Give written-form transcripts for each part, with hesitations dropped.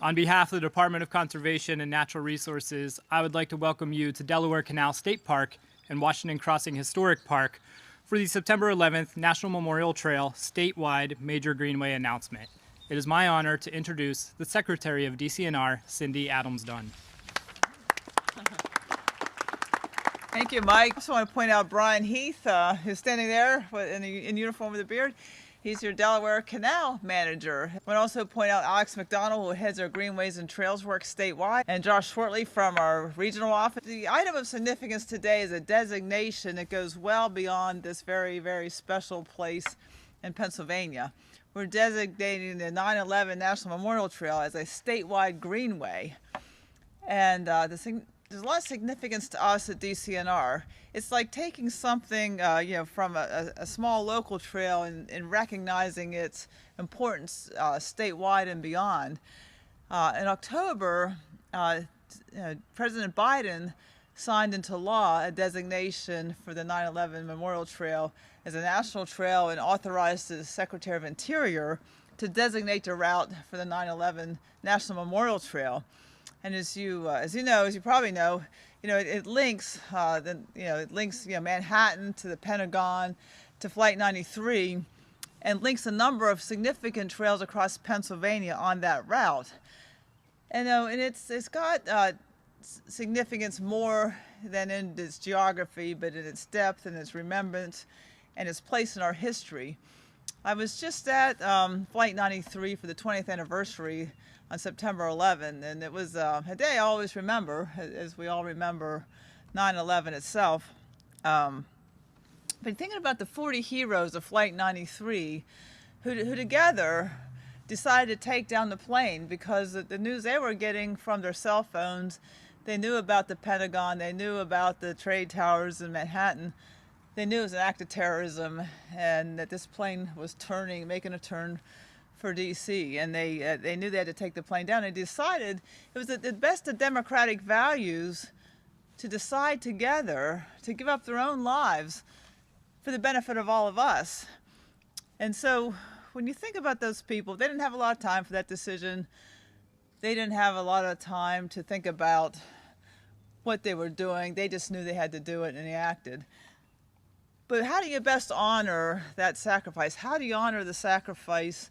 On behalf of the Department of Conservation and Natural Resources, I would like to welcome you to Delaware Canal State Park and Washington Crossing Historic Park for the September 11th National Memorial Trail Statewide Major Greenway announcement. It is my honor to introduce the Secretary of DCNR, Cindy Adams Dunn. Thank you, Mike. I also want to point out Brian Heath, who's standing there in uniform with a beard. He's your Delaware Canal manager. I want to also point out Alex McDonald, who heads our Greenways and Trails work statewide, and Josh Shortley from our regional office. The item of significance today is a designation that goes well beyond this very, very special place in Pennsylvania. We're designating the 9/11 National Memorial Trail as a statewide greenway. And there's a lot of significance to us at DCNR. It's like taking something from a small local trail and recognizing its importance statewide and beyond. In October, President Biden signed into law a designation for the 9/11 Memorial Trail as a national trail and authorized the Secretary of Interior to designate the route for the 9/11 National Memorial Trail. And as you probably know, it links Manhattan to the Pentagon, to Flight 93, and links a number of significant trails across Pennsylvania on that route. And it's got significance more than in its geography, but in its depth and its remembrance and its place in our history. I was just at Flight 93 for the 20th anniversary on September 11, and it was a day I always remember, as we all remember 9/11 itself. But thinking about the 40 heroes of Flight 93 who together decided to take down the plane because the news they were getting from their cell phones, they knew about the Pentagon, they knew about the trade towers in Manhattan, they knew it was an act of terrorism and that this plane was making a turn for DC, and they knew they had to take the plane down. They decided it was the best of democratic values to decide together to give up their own lives for the benefit of all of us. And so when you think about those people, they didn't have a lot of time for that decision. They didn't have a lot of time to think about what they were doing. They just knew they had to do it, and they acted. But how do you best honor that sacrifice? How do you honor the sacrifice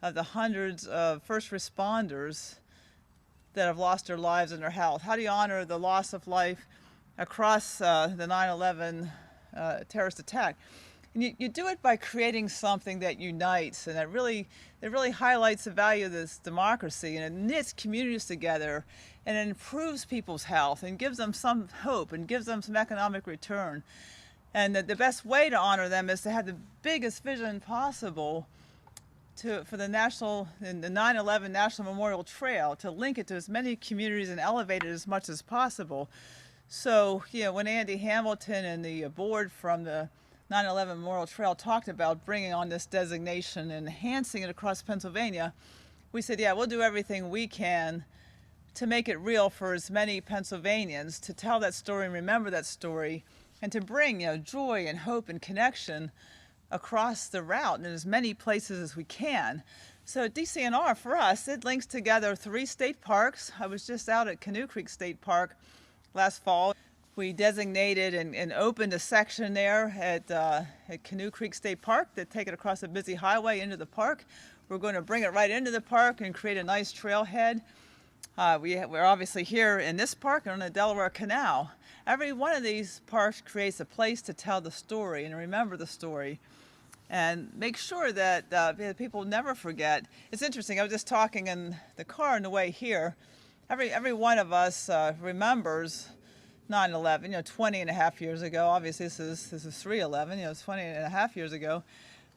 of the hundreds of first responders that have lost their lives and their health? How do you honor the loss of life across the 9/11 terrorist attack? And you do it by creating something that unites and that really highlights the value of this democracy, and it knits communities together, and it improves people's health and gives them some hope and gives them some economic return. And the best way to honor them is to have the biggest vision possible for the 9/11 National Memorial Trail, to link it to as many communities and elevate it as much as possible. So, when Andy Hamilton and the board from the 9/11 Memorial Trail talked about bringing on this designation and enhancing it across Pennsylvania, we said, we'll do everything we can to make it real for as many Pennsylvanians, to tell that story and remember that story, and to bring joy and hope and connection across the route in as many places as we can. So DCNR, for us, it links together 3 state parks. I was just out at Canoe Creek State Park last fall. We designated and opened a section there at Canoe Creek State Park that take it across a busy highway into the park. We're going to bring it right into the park and create a nice trailhead. We're obviously here in this park and on the Delaware Canal. Every one of these parks creates a place to tell the story and remember the story, and make sure that people never forget. It's interesting, I was just talking in the car on the way here. Every one of us remembers 9/11, 20 and a half years ago. Obviously this is 3/11, it's 20 and a half years ago.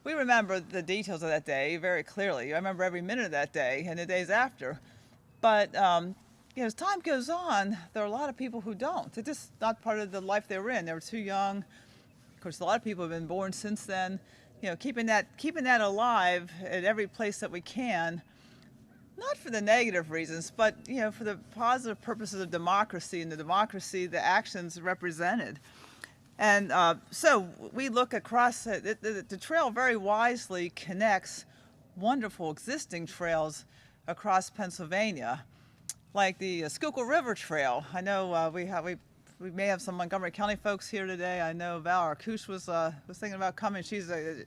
We remember the details of that day very clearly. I remember every minute of that day and the days after. But as time goes on, there are a lot of people who don't. They're just not part of the life they were in. They were too young. Of course, a lot of people have been born since then. Keeping that alive at every place that we can, not for the negative reasons, but for the positive purposes of democracy and the actions represented. And so we look across the trail very wisely connects wonderful existing trails across Pennsylvania, like the Schuylkill River Trail. I know we may have some Montgomery County folks here today. I know Val Arkush was thinking about coming. She's a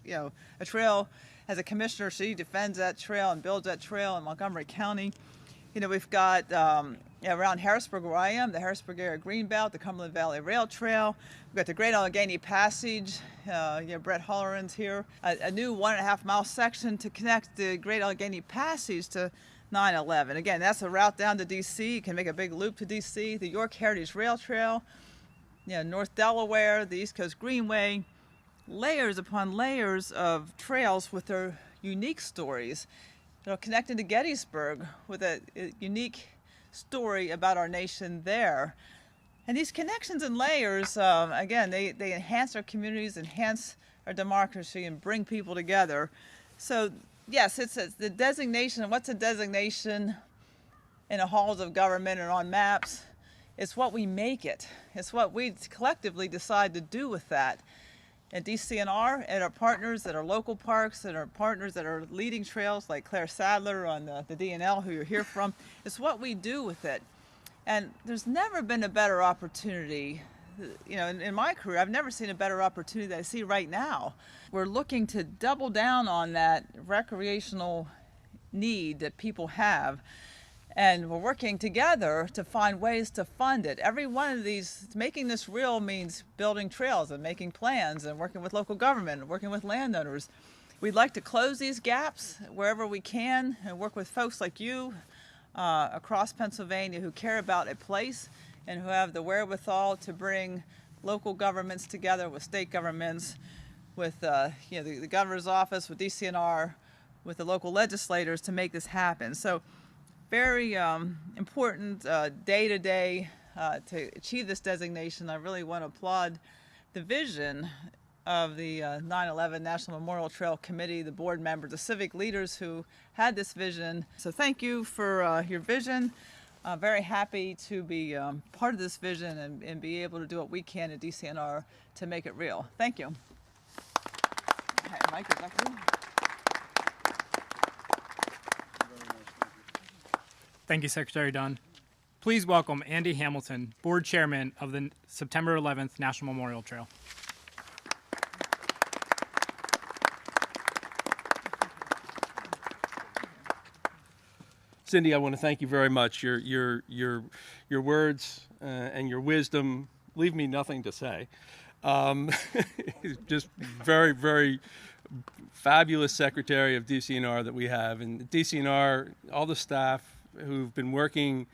trail, as a commissioner, she defends that trail and builds that trail in Montgomery County. We've got around Harrisburg, where I am, the Harrisburg area Greenbelt, the Cumberland Valley Rail Trail. We've got the Great Allegheny Passage. Brett Holleran's here. A new 1.5 mile section to connect the Great Allegheny Passage to 9/11. Again, that's a route down to DC. You can make a big loop to DC. The York Heritage Rail Trail, North Delaware, the East Coast Greenway. Layers upon layers of trails with their unique stories. Connected to Gettysburg with a unique story about our nation there. And these connections and layers, again, they enhance our communities, enhance our democracy, and bring people together. So yes, it's the designation. What's a designation in the halls of government and on maps? It's what we make it. It's what we collectively decide to do with that. And DCNR and our partners that are local parks and our partners that are leading trails like Claire Sadler on the DNL, who you're here from, it's what we do with it. And there's never been a better opportunity. In my career, I've never seen a better opportunity than I see right now. We're looking to double down on that recreational need that people have. And we're working together to find ways to fund it. Every one of these, making this real means building trails and making plans and working with local government and working with landowners. We'd like to close these gaps wherever we can and work with folks like you across Pennsylvania who care about a place and who have the wherewithal to bring local governments together with state governments, with the governor's office, with DCNR, with the local legislators to make this happen. So very important day-to-day to achieve this designation. I really want to applaud the vision of the 9/11 National Memorial Trail Committee, the board members, the civic leaders who had this vision. So thank you for your vision. Very happy to be part of this vision and be able to do what we can at DCNR to make it real. Thank you. Hey, Mike, is that good? Thank you, Secretary Dunn. Please welcome Andy Hamilton, Board Chairman of the September 11th National Memorial Trail. Cindy, I want to thank you very much. Your words and your wisdom leave me nothing to say. Just very, very fabulous secretary of DCNR that we have. And DCNR, all the staff who've been working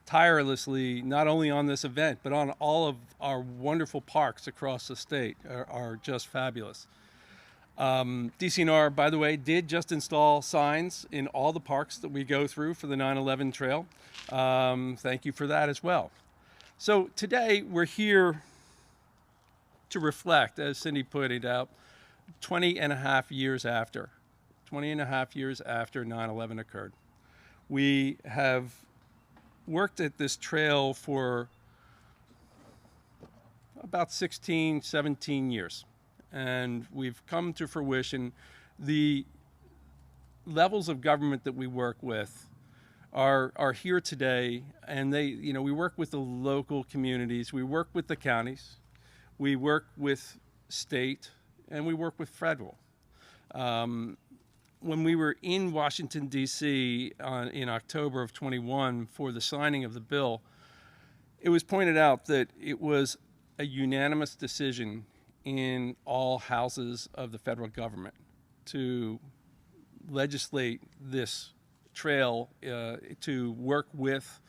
tirelessly, not only on this event, but on all of our wonderful parks across the state are just fabulous. DCNR, by the way, did just install signs in all the parks that we go through for the 9/11 trail. Thank you for that as well. So today we're here to reflect, as Cindy pointed out, 20 and a half years after 9/11 occurred. We have worked at this trail for about 16, 17 years. And we've come to fruition. The levels of government that we work with are here today, and we work with the local communities, we work with the counties, we work with state, and we work with federal. When we were in Washington, D.C. In October of 21 for the signing of the bill, it was pointed out that it was a unanimous decision in all houses of the federal government to legislate this trail, to work with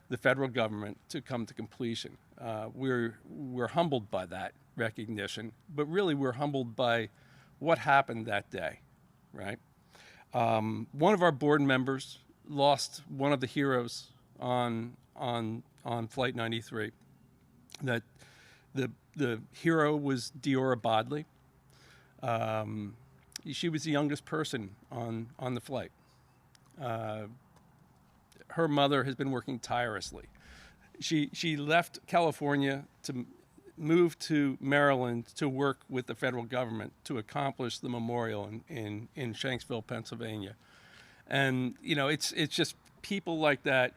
the federal government to come to completion. We're humbled by that recognition, but really we're humbled by what happened that day, right? One of our board members lost one of the heroes on Flight 93. That the hero was Deora Bodley. She was the youngest person on the flight. Her mother has been working tirelessly. She left California to move to Maryland to work with the federal government to accomplish the memorial in Shanksville, Pennsylvania. And, you know, it's just people like that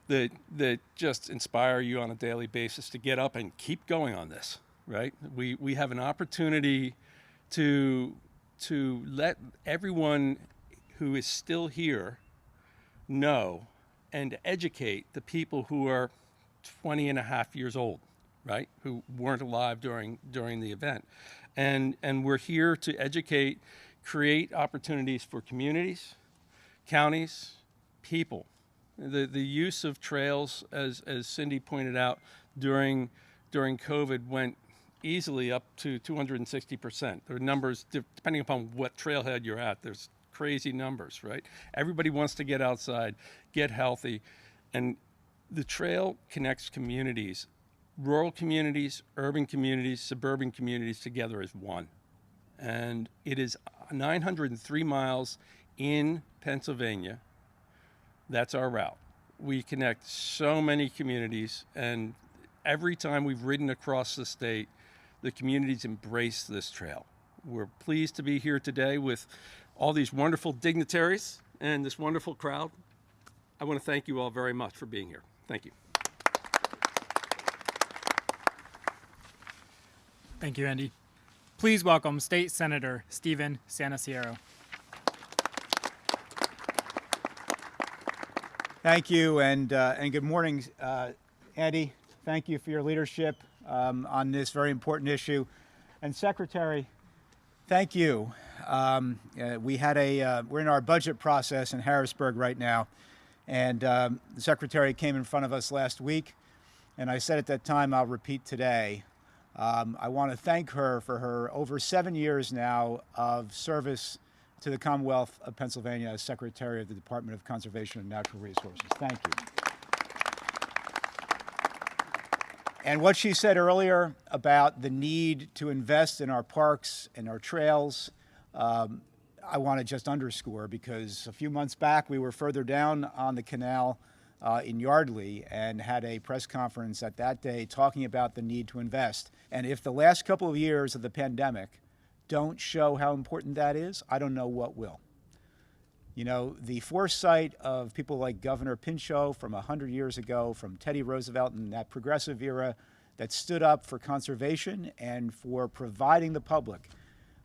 that just inspire you on a daily basis to get up and keep going on this, right? We have an opportunity to let everyone who is still here know and to educate the people who are 20 and a half years old, right? Who weren't alive during the event. And we're here to educate, create opportunities for communities, counties, people. The use of trails, as Cindy pointed out, during COVID went easily up to 260%. There are numbers, depending upon what trailhead you're at, there's crazy numbers, right? Everybody wants to get outside, get healthy, and the trail connects communities, rural communities, urban communities, suburban communities together as one. And it is 903 miles in Pennsylvania. That's our route. We connect so many communities, and every time we've ridden across the state, the communities embrace this trail. We're pleased to be here today with all these wonderful dignitaries and this wonderful crowd. I want to thank you all very much for being here. Thank you. Thank you, Andy. Please welcome State Senator Stephen SANTARSIERO. Thank you, and good morning, Andy. Thank you for your leadership on this very important issue. And Secretary, thank you. We're in our budget process in Harrisburg right now, and the Secretary came in front of us last week, and I said at that time, I'll repeat today, I want to thank her for her over 7 years now of service to the Commonwealth of Pennsylvania as Secretary of the Department of Conservation and Natural Resources. Thank you. And what she said earlier about the need to invest in our parks and our trails, I want to just underscore, because a few months back we were further down on the canal in Yardley and had a press conference at that day talking about the need to invest. And if the last couple of years of the pandemic don't show how important that is, I don't know what will. You know, the foresight of people like Governor Pinchot from 100 years ago, from Teddy Roosevelt in that progressive era that stood up for conservation and for providing the public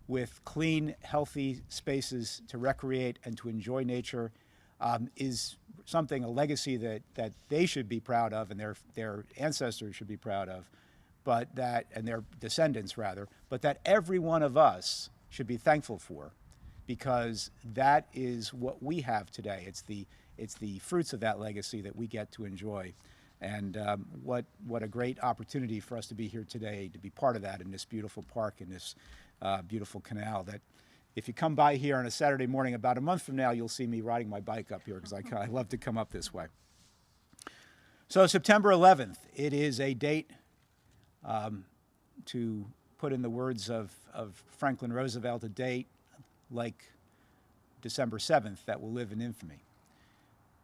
with clean, healthy spaces to recreate and to enjoy nature is something, a legacy that they should be proud of and their ancestors should be proud of, but that, and their descendants rather, but that every one of us should be thankful for, because that is what we have today. It's the fruits of that legacy that we get to enjoy. And what a great opportunity for us to be here today, to be part of that in this beautiful park, in this beautiful canal that if you come by here on a Saturday morning, about a month from now, you'll see me riding my bike up here because I love to come up this way. So September 11th, it is a date, to put in the words of Franklin Roosevelt, a date like December 7th that will live in infamy.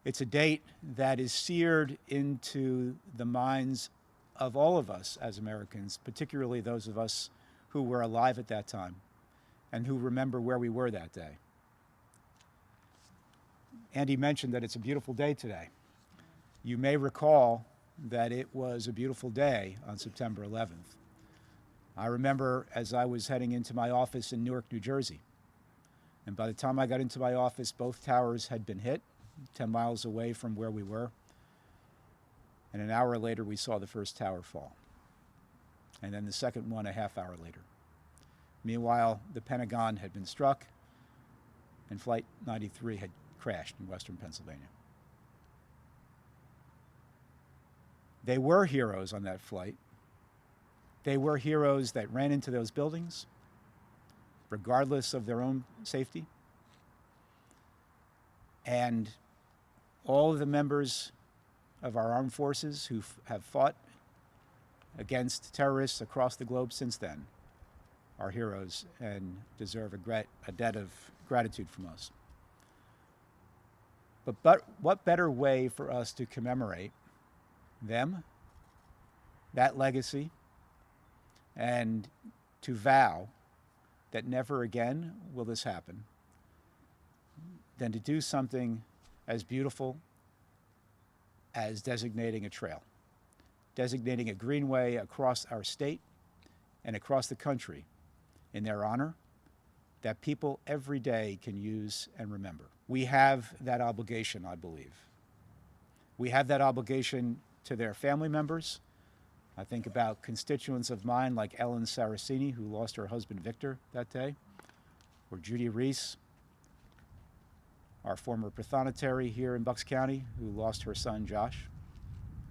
It's a date that is seared into the minds of all of us as Americans, particularly those of us who were alive at that time and who remember where we were that day. Andy mentioned that it's a beautiful day today. You may recall that it was a beautiful day on September 11th. I remember as I was heading into my office in Newark, New Jersey, and by the time I got into my office, both towers had been hit, 10 miles away from where we were. And an hour later, we saw the first tower fall. And then the second one a half hour later. Meanwhile, the Pentagon had been struck, and Flight 93 had crashed in western Pennsylvania. They were heroes on that flight. They were heroes that ran into those buildings, regardless of their own safety. And all of the members of our armed forces who have fought against terrorists across the globe since then are heroes and deserve a debt of gratitude from us. But what better way for us to commemorate them, that legacy, and to vow that never again will this happen, than to do something as beautiful as designating a trail, designating a greenway across our state and across the country in their honor that people every day can use and remember. We have that obligation, I believe. We have that obligation to their family members. I think about constituents of mine like Ellen Saraceni, who lost her husband Victor that day, or Judy Reese, our former Prothonotary here in Bucks County, who lost her son Josh,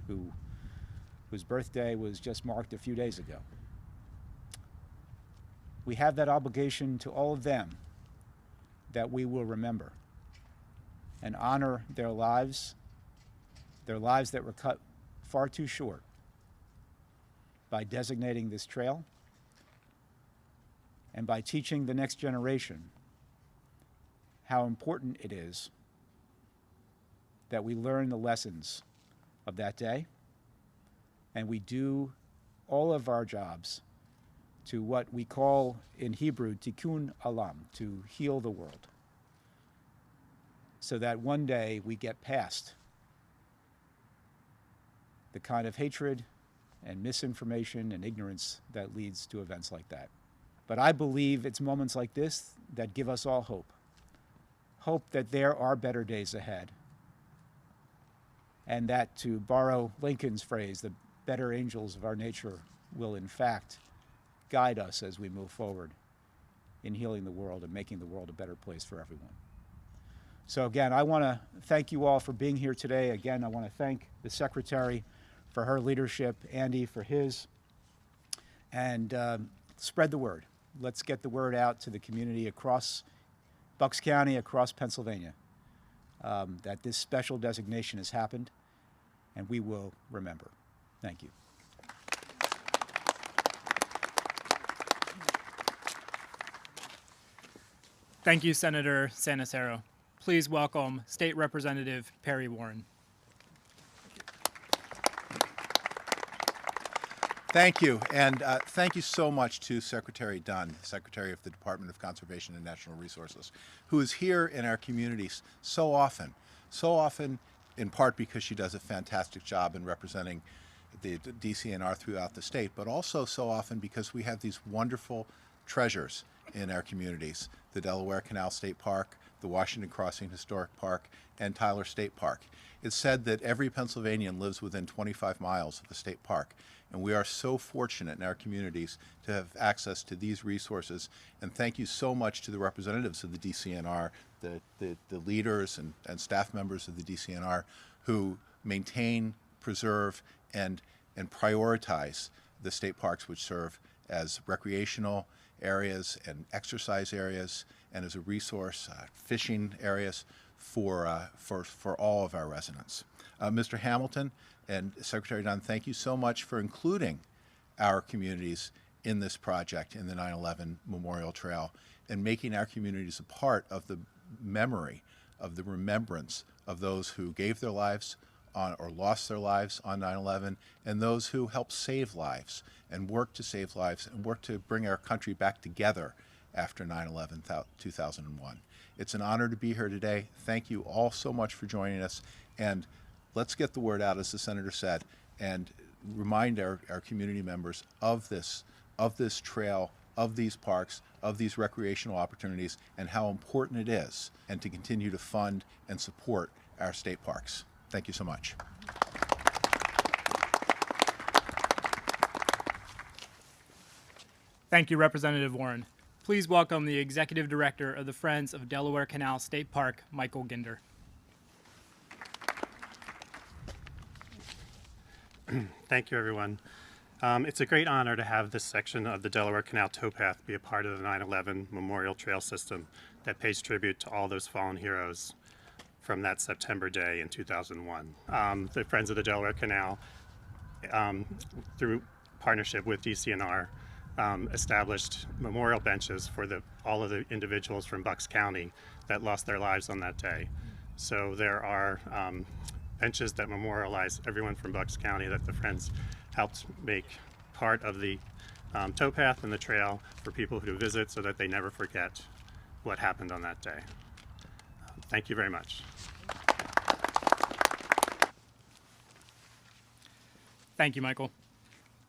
whose birthday was just marked a few days ago. We have that obligation to all of them that we will remember and honor their lives that were cut far too short by designating this trail and by teaching the next generation how important it is that we learn the lessons of that day and we do all of our jobs to what we call in Hebrew tikkun olam, to heal the world, so that one day we get past the kind of hatred and misinformation and ignorance that leads to events like that. But I believe it's moments like this that give us all hope. Hope that there are better days ahead. And that, to borrow Lincoln's phrase, the better angels of our nature will in fact guide us as we move forward in healing the world and making the world a better place for everyone. So again, I want to thank you all for being here today. Again, I want to thank the Secretary for her leadership, Andy for his, and spread the word. Let's get the word out to the community across Bucks County, across Pennsylvania, that this special designation has happened, and we will remember. Thank you. Thank you, Senator Santarsierro. Please welcome State Representative Perry Warren. Thank you, and thank you so much to Secretary Dunn, Secretary of the Department of Conservation and Natural Resources, who is here in our communities so often in part because she does a fantastic job in representing the DCNR throughout the state, but also so often because we have these wonderful treasures in our communities, the Delaware Canal State Park, the Washington Crossing Historic Park, and Tyler State Park. It's said that every Pennsylvanian lives within 25 miles of the state park, and we are so fortunate in our communities to have access to these resources. And thank you so much to the representatives of the DCNR, the leaders and staff members of the DCNR who maintain, preserve, and prioritize the state parks, which serve as recreational areas and exercise areas, and as a resource, fishing areas for all of our residents. Mr. Hamilton and Secretary Dunn, thank you so much for including our communities in this project, in the 9/11 Memorial Trail, and making our communities a part of the memory, of the remembrance of those who gave their lives on or lost their lives on 9/11, and those who helped save lives and worked to save lives and worked to bring our country back together after 9/11, 2001. It's an honor to be here today. Thank you all so much for joining us, and let's get the word out, as the Senator said, and remind our community members of this trail, of these parks, of these recreational opportunities, and how important it is, and to continue to fund and support our state parks. Thank you so much. Thank you, Representative Warren. Please welcome the Executive Director of the Friends of Delaware Canal State Park, Michael Ginder. Thank you, everyone. It's a great honor to have this section of the Delaware Canal Towpath be a part of the 9/11 Memorial Trail system that pays tribute to all those fallen heroes from that September day in 2001. The Friends of the Delaware Canal, through partnership with DCNR, established memorial benches for all of the individuals from Bucks County that lost their lives on that day. So there are benches that memorialize everyone from Bucks County that the Friends helped make part of the towpath and the trail for people who visit, so that they never forget what happened on that day. Thank you very much. Thank you, Michael.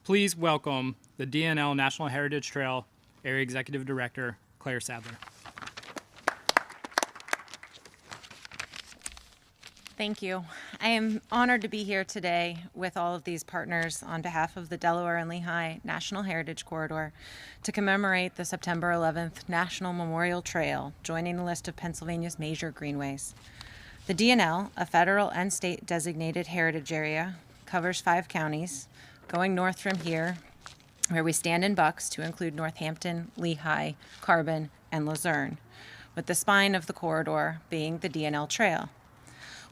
Please welcome the DNL National Heritage Trail Area Executive Director, Claire Sadler. Thank you. I am honored to be here today with all of these partners on behalf of the Delaware and Lehigh National Heritage Corridor to commemorate the September 11th National Memorial Trail, joining the list of Pennsylvania's major greenways. The DNL, a federal and state designated heritage area, covers 5 counties, going north from here, where we stand in Bucks, to include Northampton, Lehigh, Carbon, and Luzerne, with the spine of the corridor being the DNL Trail.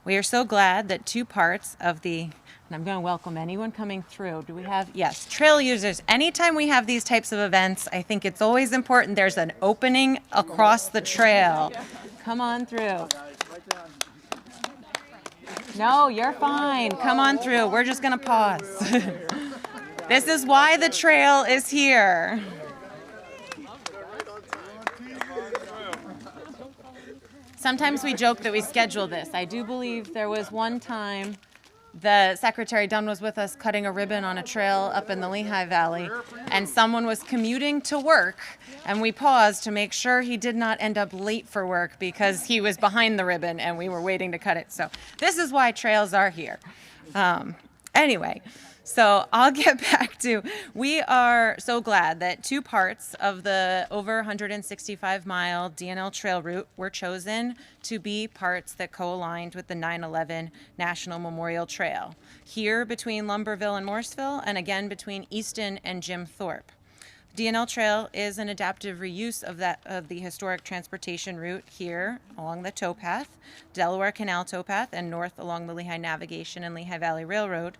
We are so glad that 2 parts of the, and I'm going to welcome anyone coming through. Do we have, yes, trail users. Anytime we have these types of events, I think it's always important there's an opening across the trail. Come on through. No, you're fine. Come on through. We're just going to pause. This is why the trail is here. Sometimes we joke that we schedule this. I do believe there was one time the Secretary Dunn was with us cutting a ribbon on a trail up in the Lehigh Valley, and someone was commuting to work, and we paused to make sure he did not end up late for work because he was behind the ribbon and we were waiting to cut it. So this is why trails are here. Anyway. So I'll get back to, we are so glad that 2 parts of the over 165-mile DNL trail route were chosen to be parts that co-aligned with the 9/11 National Memorial Trail, here between Lumberville and Morrisville, and again between Easton and Jim Thorpe. DNL Trail is an adaptive reuse of the historic transportation route here along the Towpath, Delaware Canal Towpath, and north along the Lehigh Navigation and Lehigh Valley Railroad.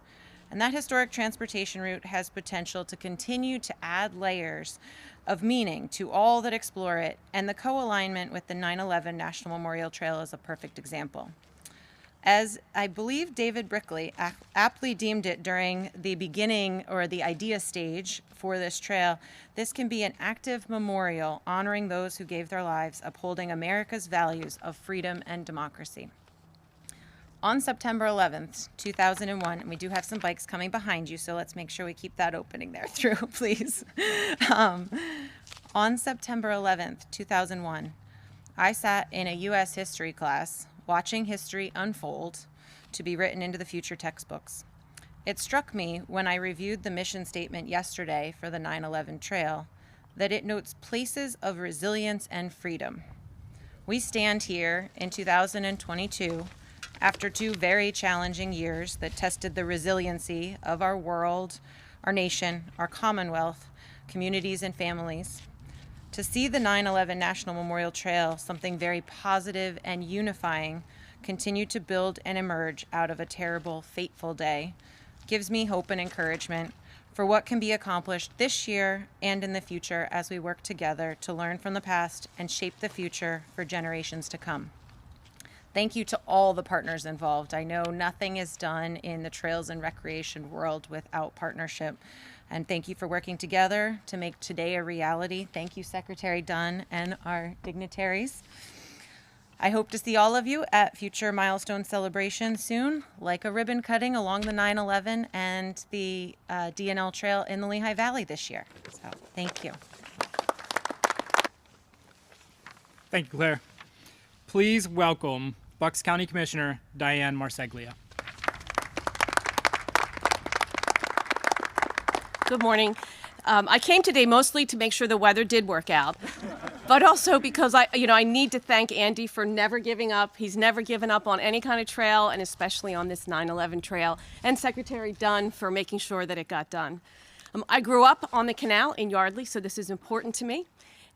And that historic transportation route has potential to continue to add layers of meaning to all that explore it, and the co-alignment with the 9/11 National Memorial Trail is a perfect example. As I believe David Brickley aptly deemed it during the beginning or the idea stage for this trail, this can be an active memorial honoring those who gave their lives upholding America's values of freedom and democracy. On September 11th, 2001, and we do have some bikes coming behind you, so let's make sure we keep that opening there through, please. On September 11th, 2001, I sat in a U.S. history class watching history unfold to be written into the future textbooks. It struck me when I reviewed the mission statement yesterday for the 9/11 Trail that it notes places of resilience and freedom. We stand here in 2022 after 2 very challenging years that tested the resiliency of our world, our nation, our Commonwealth, communities, and families. To see the 9/11 National Memorial Trail, something very positive and unifying, continue to build and emerge out of a terrible, fateful day, gives me hope and encouragement for what can be accomplished this year and in the future as we work together to learn from the past and shape the future for generations to come. Thank you to all the partners involved. I know nothing is done in the trails and recreation world without partnership. And thank you for working together to make today a reality. Thank you, Secretary Dunn and our dignitaries. I hope to see all of you at future milestone celebrations soon, like a ribbon cutting along the 9/11 and the DNL Trail in the Lehigh Valley this year. So thank you. Thank you, Claire. Please welcome Bucks County Commissioner DIANE Marseglia. Good morning. I came today mostly to make sure the weather did work out, but also because I need to thank Andy for never giving up. He's never given up on any kind of trail, and especially on this 9/11 trail, and Secretary Dunn for making sure that it got done. I grew up on the Canal in Yardley, so this is important to me.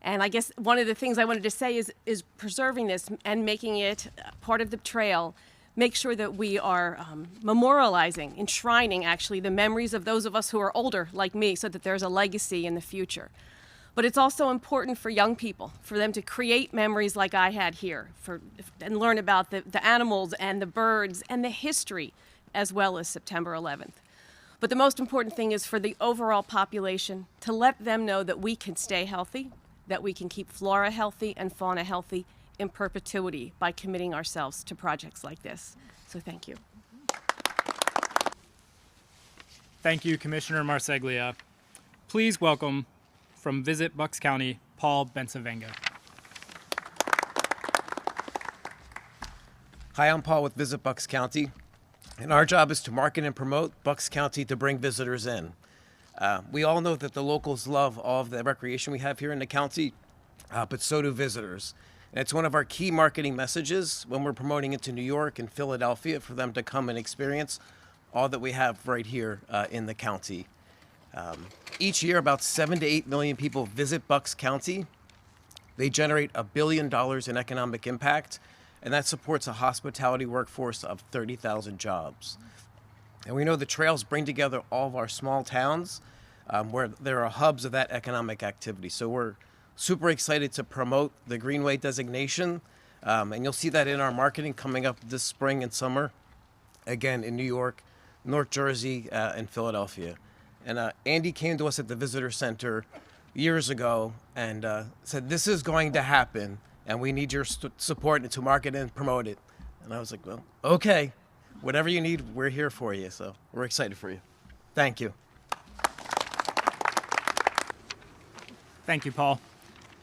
And I guess one of the things I wanted to say is preserving this and making it part of the trail, make sure that we are memorializing, enshrining actually the memories of those of us who are older like me so that there's a legacy in the future. But it's also important for young people, for them to create memories like I had here and learn about the animals and the birds and the history as well as September 11th. But the most important thing is for the overall population to let them know that we can stay healthy, that we can keep flora healthy and fauna healthy in perpetuity by committing ourselves to projects like this. So thank you. Thank you, Commissioner Marseglia. Please welcome, from Visit Bucks County, Paul BANCIVENGO. Hi, I'm Paul with Visit Bucks County, and our job is to market and promote Bucks County to bring visitors in. We all know that the locals love all of the recreation we have here in the county, but so do visitors. And it's one of our key marketing messages when we're promoting it to New York and Philadelphia for them to come and experience all that we have right here in the county. Each year, about 7 to 8 million people visit Bucks County. They generate $1 billion in economic impact, and that supports a hospitality workforce of 30,000 jobs. And we know the trails bring together all of our small towns where there are hubs of that economic activity. So we're super excited to promote the Greenway designation, and you'll see that in our marketing coming up this spring and summer, again in New York, North Jersey, and Philadelphia. And Andy came to us at the Visitor Center years ago and said, this is going to happen, and we need your support to market and promote it. And I was like, well, okay, whatever you need, we're here for you. So we're excited for you. Thank you. Thank you, Paul.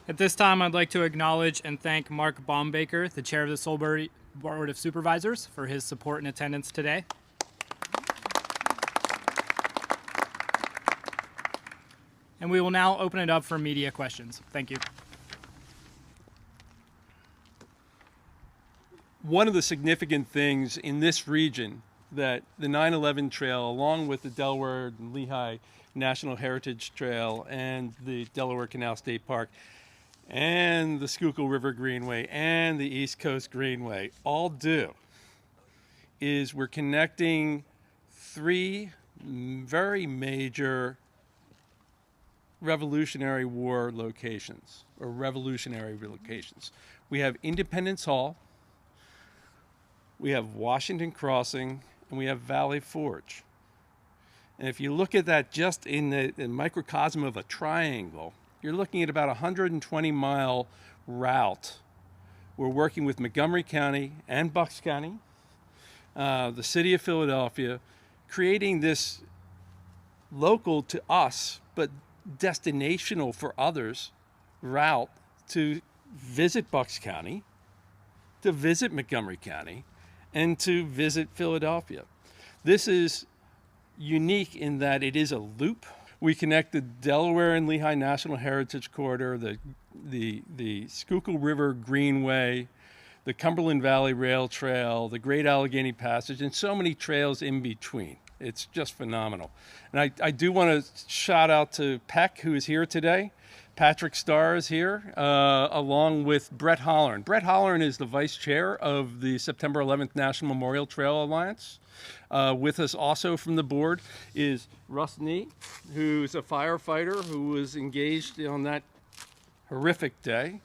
At this time, I'd like to acknowledge and thank Mark Baumbaker, the chair of the Solebury Board of Supervisors, for his support and attendance today. And we will now open it up for media questions. Thank you. One of the significant things in this region that the 9/11 Trail, along with the Delaware and Lehigh National Heritage Trail and the Delaware Canal State Park and the Schuylkill River Greenway and the East Coast Greenway all do, is we're connecting 3 very major Revolutionary War locations, or revolutionary locations. We have Independence Hall, we have Washington Crossing, and we have Valley Forge. And if you look at that just in the microcosm of a triangle, you're looking at about a 120-mile route. We're working with Montgomery County and Bucks County, the city of Philadelphia, creating this local to us, but destinational for others route to visit Bucks County, to visit Montgomery County, and to visit Philadelphia. This is unique in that it is a loop. We connect the Delaware and Lehigh National Heritage Corridor, the Schuylkill River Greenway, the Cumberland Valley Rail Trail, the Great Allegheny Passage, and so many trails in between. It's just phenomenal. And I do want to shout out to Peck, who is here today. Patrick Starr is here, along with Brett Hollern. Brett Hollern is the vice chair of the September 11th National Memorial Trail Alliance. With us also from the board is Russ Nee, who's a firefighter who was engaged on that horrific day.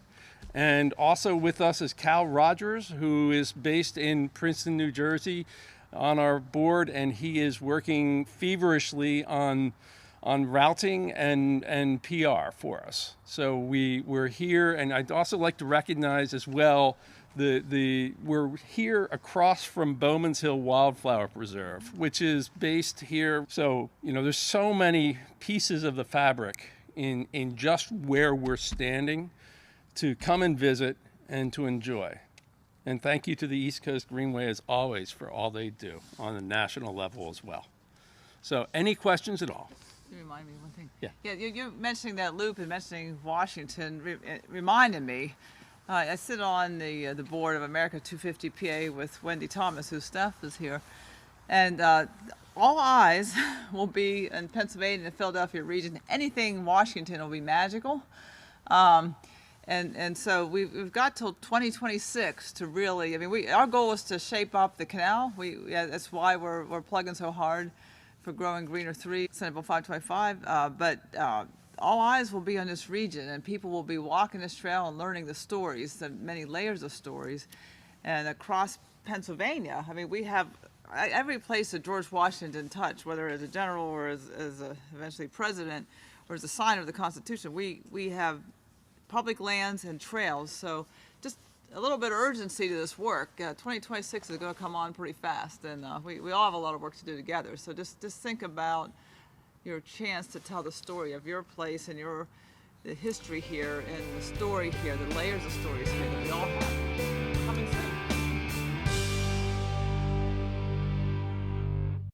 And also with us is Cal Rogers, who is based in Princeton, New Jersey, on our board, and he is working feverishly on routing and PR for us. So we're here, and I'd also like to recognize as well we're here across from Bowman's Hill Wildflower Preserve, which is based here. So there's so many pieces of the fabric in just where we're standing to come and visit and to enjoy. And thank you to the East Coast Greenway, as always, for all they do on the national level as well. So any questions at all? You remind me of one thing. Yeah. Yeah, you mentioning that loop and mentioning Washington reminded me. I sit on the board of America 250 PA with Wendy Thomas, whose staff is here. And all eyes will be in Pennsylvania and the Philadelphia region. Anything Washington will be magical. And so we've got till 2026 to really, our goal is to shape up the canal. That's why we're plugging so hard for Growing Greener 3, Senate Bill 525. But all eyes will be on this region, and people will be walking this trail and learning the stories, the many layers of stories. And across Pennsylvania, we have every place that George Washington touched, whether as a general or as eventually president or as a signer of the Constitution, we have public lands and trails. So just a little bit of urgency to this work. 2026 is going to come on pretty fast, and we all have a lot of work to do together. So just think about your chance to tell the story of your place and the history here and the story here, the layers of stories here that we all have.